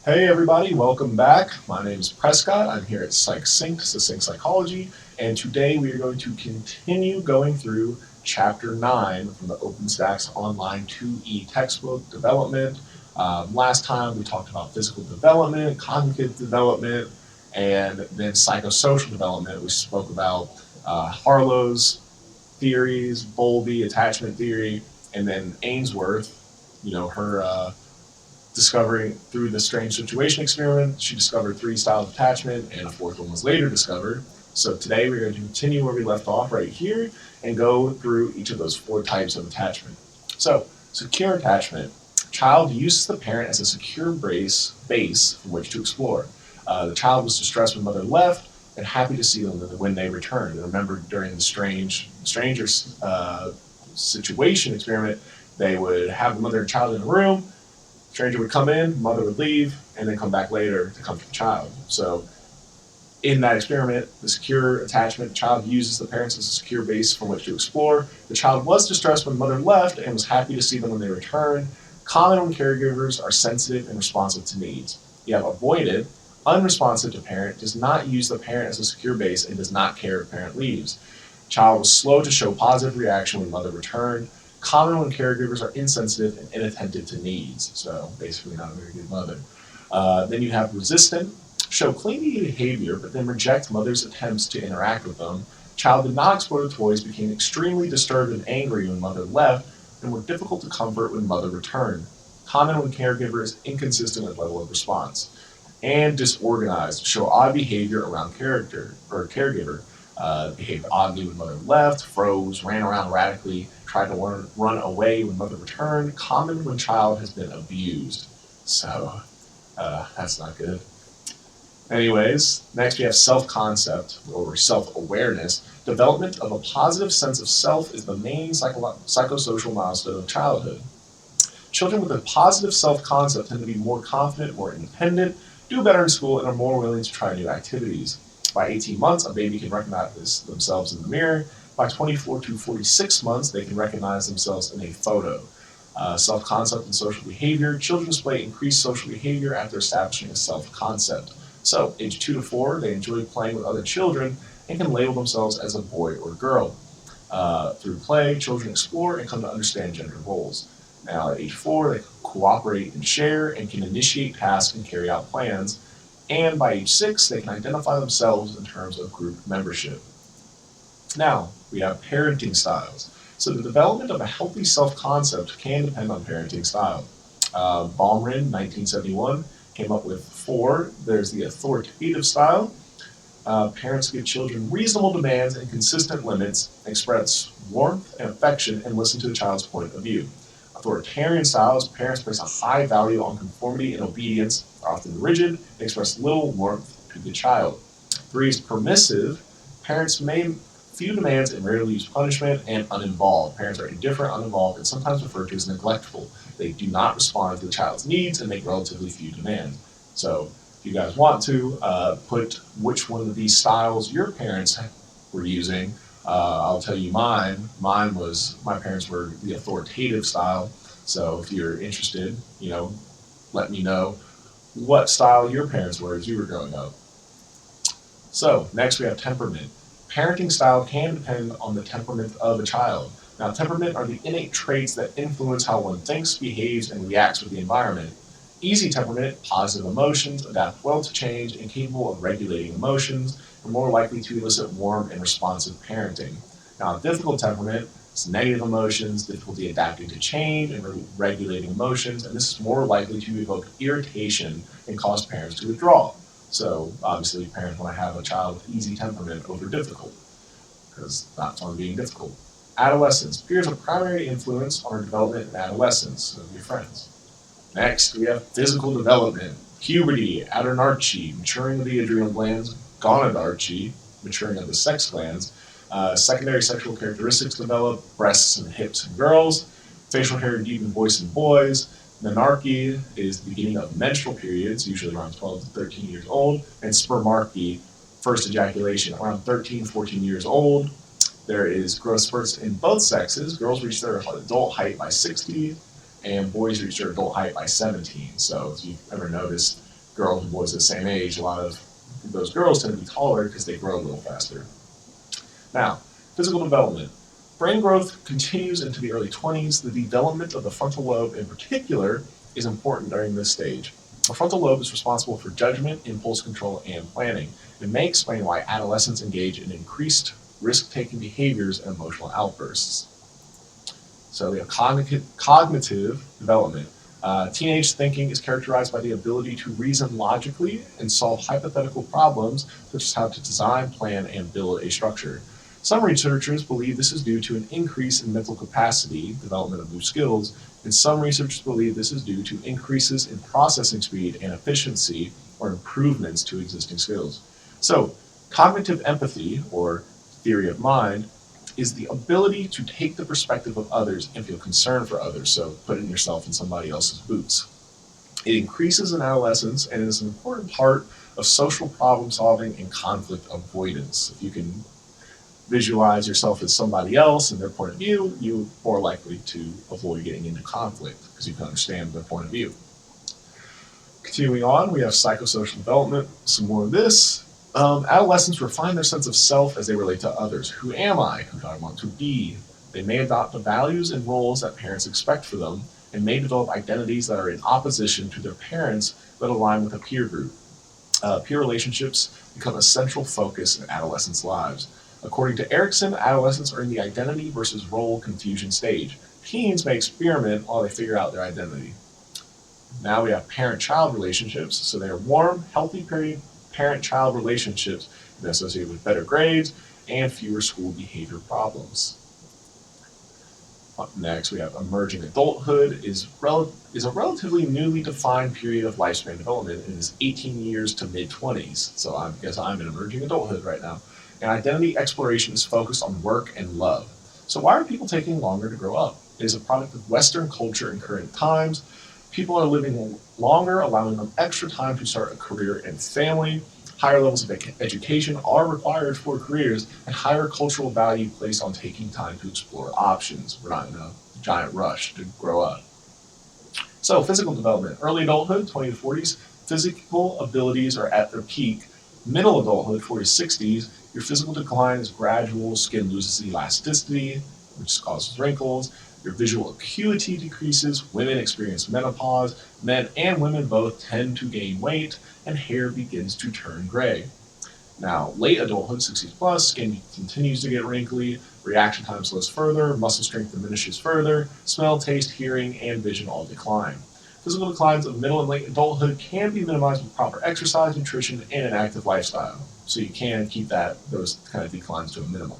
Hey everybody, welcome back. My name is Prescott. I'm here at PsychSync, Sync Psychology, and today we are going to continue going through Chapter 9 from the OpenStax Online 2E textbook, Development. Last time we talked about physical development, cognitive development, and then psychosocial development. We spoke about Harlow's theories, Bowlby, attachment theory, and then Ainsworth, her discovering through the strange situation experiment, she discovered 3 styles of attachment, and a 4th one was later discovered. So today we're going to continue where we left off right here and go through each of those 4 types of attachment. So, secure attachment. Child uses the parent as a secure base from which to explore. The child was distressed when mother left and happy to see them when they returned. And remember, during the stranger situation experiment, they would have the mother and child in a room. Stranger would come in, mother would leave, and then come back later to comfort the child. So in that experiment, the secure attachment, the child uses the parents as a secure base from which to explore. The child was distressed when mother left and was happy to see them when they returned. Common when caregivers are sensitive and responsive to needs. You have avoided, unresponsive to parent, does not use the parent as a secure base and does not care if parent leaves. Child was slow to show positive reaction when mother returned. Common when caregivers are insensitive and inattentive to needs. So basically not a very good mother. Then you have resistant, show clingy behavior, but then reject mother's attempts to interact with them. Child did not explore the toys, became extremely disturbed and angry when mother left, and were difficult to comfort when mother returned. Common when caregiver is inconsistent with level of response. And disorganized, show odd behavior around character or caregiver. Behaved oddly when mother left, froze, ran around erratically, tried to run away when mother returned. Common when child has been abused. So that's not good. Anyways, next we have self-concept or self-awareness. Development of a positive sense of self is the main psychosocial milestone of childhood. Children with a positive self-concept tend to be more confident, more independent, do better in school, and are more willing to try new activities. By 18 months, a baby can recognize themselves in the mirror. By 24 to 46 months, they can recognize themselves in a photo. Self-concept and social behavior. Children display increased social behavior after establishing a self-concept. So, age 2 to 4, they enjoy playing with other children and can label themselves as a boy or girl. Through play, children explore and come to understand gender roles. Now, at age 4, they cooperate and share and can initiate tasks and carry out plans. And by age 6, they can identify themselves in terms of group membership. Now, we have parenting styles. So the development of a healthy self-concept can depend on parenting style. Baumrin, 1971, came up with 4. There's the authoritative style. Parents give children reasonable demands and consistent limits, express warmth and affection, and listen to the child's point of view. Authoritarian styles, parents place a high value on conformity and obedience, are often rigid, and express little warmth to the child. 3 is permissive. Parents may few demands and rarely use punishment, and uninvolved. Parents are indifferent, uninvolved, and sometimes referred to as neglectful. They do not respond to the child's needs and make relatively few demands. So if you guys want to put which one of these styles your parents were using, I'll tell you mine. My parents were the authoritative style. So if you're interested, let me know what style your parents were as you were growing up. So next we have temperament. Parenting style can depend on the temperament of a child. Now, temperament are the innate traits that influence how one thinks, behaves, and reacts with the environment. Easy temperament, positive emotions, adapt well to change, and capable of regulating emotions, are more likely to elicit warm and responsive parenting. Now, difficult temperament is negative emotions, difficulty adapting to change and regulating emotions, and this is more likely to evoke irritation and cause parents to withdraw. So, obviously, parents want to have a child with easy temperament over difficult, because it's not fun being difficult. Adolescence. Peers are primary influence on our development in adolescence of your friends. Next, we have physical development. Puberty, adrenarche, maturing of the adrenal glands, gonadarche, maturing of the sex glands. Secondary sexual characteristics develop, breasts and hips in girls, facial hair and deep in voice in boys. Menarche is the beginning of menstrual periods, usually around 12 to 13 years old, and spermarche, first ejaculation, around 13, 14 years old. There is growth spurts in both sexes. Girls reach their adult height by 60, and boys reach their adult height by 17. So if you've ever noticed, girls and boys of the same age, a lot of those girls tend to be taller because they grow a little faster. Now, physical development. Brain growth continues into the early 20s. The development of the frontal lobe in particular is important during this stage. The frontal lobe is responsible for judgment, impulse control, and planning. It may explain why adolescents engage in increased risk-taking behaviors and emotional outbursts. So we have cognitive development. Teenage thinking is characterized by the ability to reason logically and solve hypothetical problems, such as how to design, plan, and build a structure. Some researchers believe this is due to an increase in mental capacity, development of new skills, and some researchers believe this is due to increases in processing speed and efficiency or improvements to existing skills. So, cognitive empathy, or theory of mind, is the ability to take the perspective of others and feel concern for others, so putting yourself in somebody else's boots. It increases in adolescence and is an important part of social problem solving and conflict avoidance. If you can visualize yourself as somebody else and their point of view, you're more likely to avoid getting into conflict because you can understand their point of view. Continuing on, we have psychosocial development, some more of this. Adolescents refine their sense of self as they relate to others. Who am I? Who do I want to be? They may adopt the values and roles that parents expect for them and may develop identities that are in opposition to their parents but align with a peer group. Peer relationships become a central focus in adolescents' lives. According to Hendrickson, adolescents are in the identity versus role confusion stage. Teens may experiment while they figure out their identity. Now we have parent-child relationships. So they are warm, healthy parent-child relationships associated with better grades and fewer school behavior problems. Up next, we have emerging adulthood is a relatively newly defined period of lifespan development and is 18 years to mid-20s. So I guess I'm in emerging adulthood right now. And identity exploration is focused on work and love. So why are people taking longer to grow up? It is a product of Western culture in current times. People are living longer, allowing them extra time to start a career and family. Higher levels of education are required for careers, and higher cultural value placed on taking time to explore options. We're not in a giant rush to grow up. So physical development, early adulthood, 20 to 40s, physical abilities are at their peak. Middle adulthood, 40s, 60s, your physical decline is gradual, skin loses elasticity, which causes wrinkles. Your visual acuity decreases, women experience menopause, men and women both tend to gain weight, and hair begins to turn gray. Now, late adulthood, 60s plus, skin continues to get wrinkly, reaction time slows further, muscle strength diminishes further, smell, taste, hearing, and vision all decline. Physical declines of middle and late adulthood can be minimized with proper exercise, nutrition, and an active lifestyle. So you can keep those kind of declines to a minimum.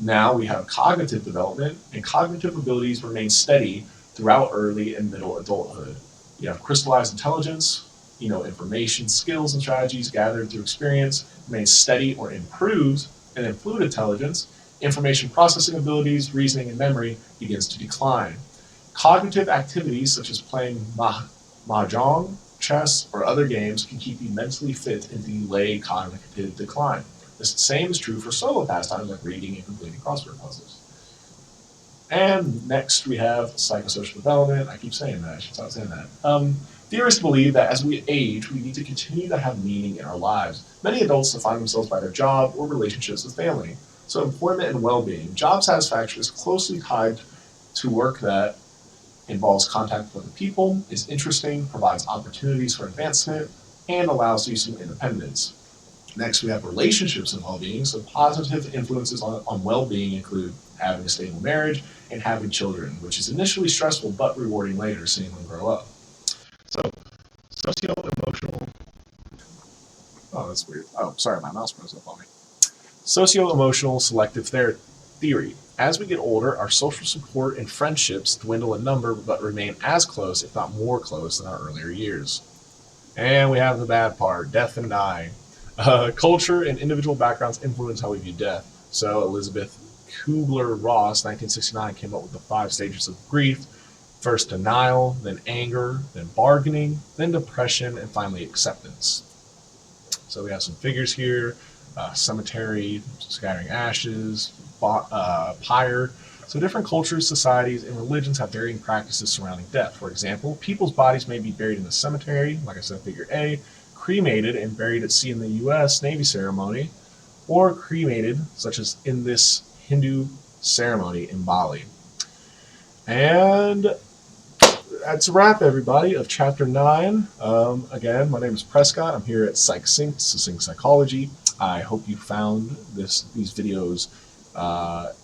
Now we have cognitive development, and cognitive abilities remain steady throughout early and middle adulthood. You have crystallized intelligence, information, skills, and strategies gathered through experience remain steady or improves, and then fluid intelligence, information processing abilities, reasoning, and memory begins to decline. Cognitive activities such as playing mahjong, chess, or other games can keep you mentally fit and delay cognitive decline. The same is true for solo pastimes like reading and completing crossword puzzles. And next we have psychosocial development. I keep saying that, I should stop saying that. Theorists believe that as we age, we need to continue to have meaning in our lives. Many adults define themselves by their job or relationships with family. So employment and well-being. Job satisfaction is closely tied to work that involves contact with other people, is interesting, provides opportunities for advancement, and allows you some independence. Next, we have relationships and well-being. So positive influences on well-being include having a stable marriage and having children, which is initially stressful but rewarding later, seeing them grow up. So, socio-emotional... Oh, that's weird. Oh, sorry, my mouse froze up on me. Socio-emotional selective theory. As we get older, our social support and friendships dwindle in number but remain as close, if not more close, than our earlier years. And we have the bad part, death and dying. Culture and individual backgrounds influence how we view death. So Elizabeth Kubler-Ross, 1969, came up with the 5 stages of grief. First denial, then anger, then bargaining, then depression, and finally acceptance. So we have some figures here. Cemetery, scattering ashes, pyre. So different cultures, societies, and religions have varying practices surrounding death. For example, people's bodies may be buried in a cemetery, like I said, figure A, cremated and buried at sea in the U.S. Navy ceremony, or cremated, such as in this Hindu ceremony in Bali. And that's a wrap, everybody, of Chapter 9. Again, my name is Prescott. I'm here at PsychSync, Sync Psychology. I hope you found these videos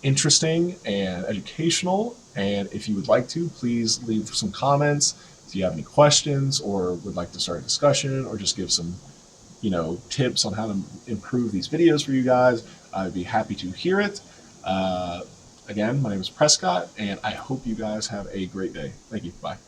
interesting and educational. And if you would like to, please leave some comments. If you have any questions or would like to start a discussion or just give some, tips on how to improve these videos for you guys, I'd be happy to hear it. Again, my name is Prescott, and I hope you guys have a great day. Thank you. Bye.